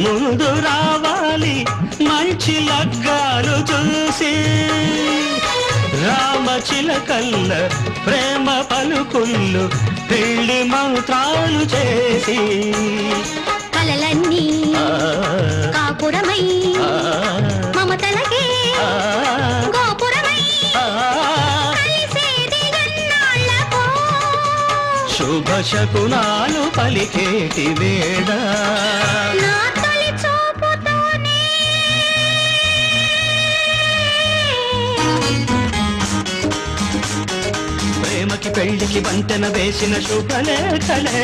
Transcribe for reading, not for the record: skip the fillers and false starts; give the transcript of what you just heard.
ముందు రావాలి మంచి లగ్గాలు చూసి రామచిలకల్ల ప్రేమ పలుకుళ్ళు పెళ్లి మంత్రాలు చేసి కలలన్నీ కాపురమై మమతలకే గోపురమై కలిసేది ఎన్నాళ్ళకో శుభ శకునాలు పలికేటి వేళ నా తొలి చూపుతోనే ప్రేమకి పెళ్లికి వంతెన వేసిన శుభలేఖలే